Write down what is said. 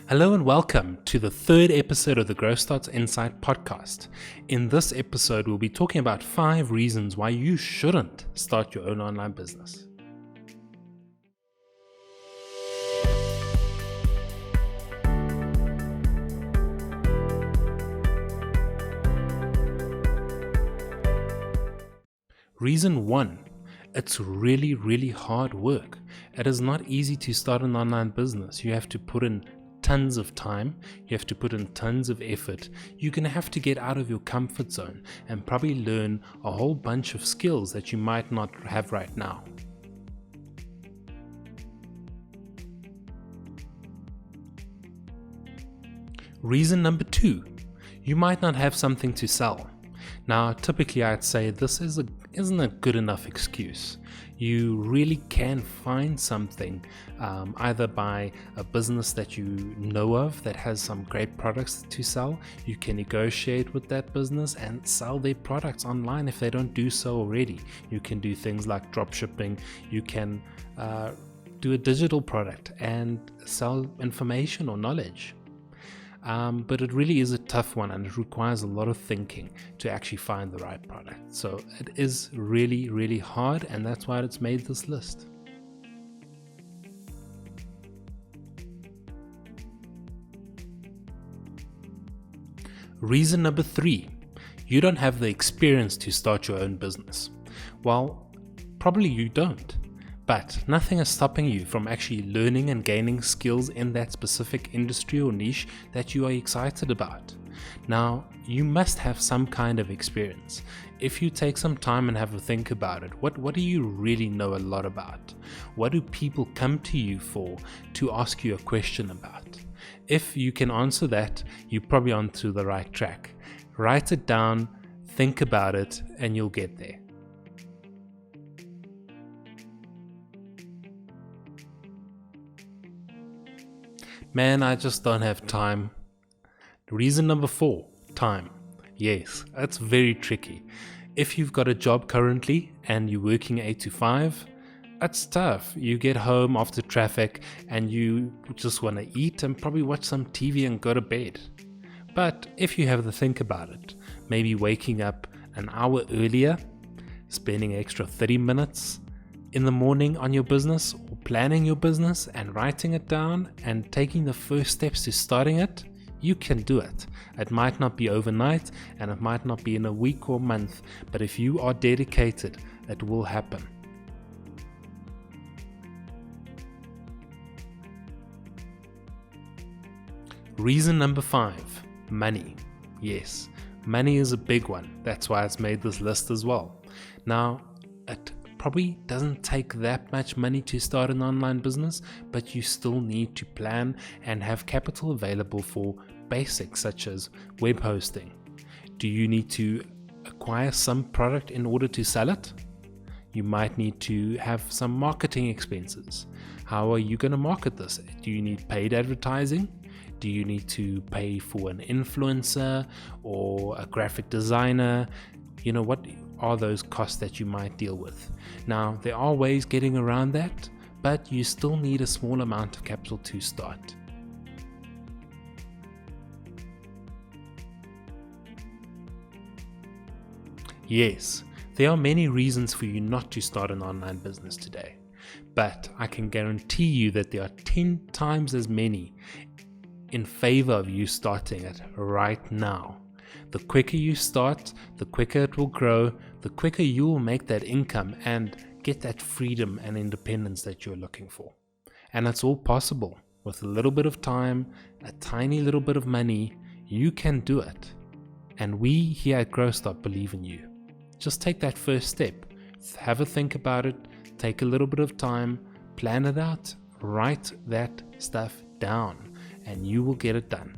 Hello and welcome to the third episode of the GrowthStart Insight podcast. In this episode, we'll be talking about 5 reasons why you shouldn't start your own online business. Reason 1. It's really hard work. It is not easy to start an online business. You have to put in tons of time, you have to put in tons of effort. You're going to have to get out of your comfort zone and probably learn a whole bunch of skills that you might not have right now. Reason number 2, you might not have something to sell. Now, typically I'd say this isn't a good enough excuse. You really can find something either by a business that you know of that has some great products to sell. You can negotiate with that business and sell their products online if they don't do so already. You can do things like drop shipping. You can do a digital product and sell information or knowledge. But it really is a tough one, and it requires a lot of thinking to actually find the right product. So it is really hard, and that's why it's made this list. Reason number 3, you don't have the experience to start your own business. Well, probably you don't. But nothing is stopping you from actually learning and gaining skills in that specific industry or niche that you are excited about. Now, you must have some kind of experience. If you take some time and have a think about it, what do you really know a lot about? What do people come to you for to ask you a question about? If you can answer that, you're probably onto the right track. Write it down, think about it, and you'll get there. Man, I just don't have time. Reason number 4, time. Yes, that's very tricky. If you've got a job currently and you're working 8 to 5, that's tough. You get home after traffic and you just want to eat and probably watch some TV and go to bed. But if you have to think about it, maybe waking up an hour earlier, spending extra 30 minutes in the morning on your business, or planning your business and writing it down and taking the first steps to starting it, you can do it. It might not be overnight and it might not be in a week or month, but if you are dedicated, it will happen. Reason number 5, money. Yes, money is a big one. That's why it's made this list as well. Now, it probably doesn't take that much money to start an online business, but you still need to plan and have capital available for basics such as web hosting. Do you need to acquire some product in order to sell it? You might need to have some marketing expenses. How are you going to market this? Do you need paid advertising? Do you need to pay for an influencer or a graphic designer? What are those costs that you might deal with? Now, there are ways getting around that, but you still need a small amount of capital to start. Yes, there are many reasons for you not to start an online business today, but I can guarantee you that there are 10 times as many in favor of you starting it right now. The quicker you start, the quicker it will grow, the quicker you will make that income and get that freedom and independence that you're looking for. And it's all possible. With a little bit of time, a tiny little bit of money, you can do it. And we here at GrowthStart believe in you. Just take that first step. Have a think about it, take a little bit of time, plan it out, write that stuff down, and you will get it done.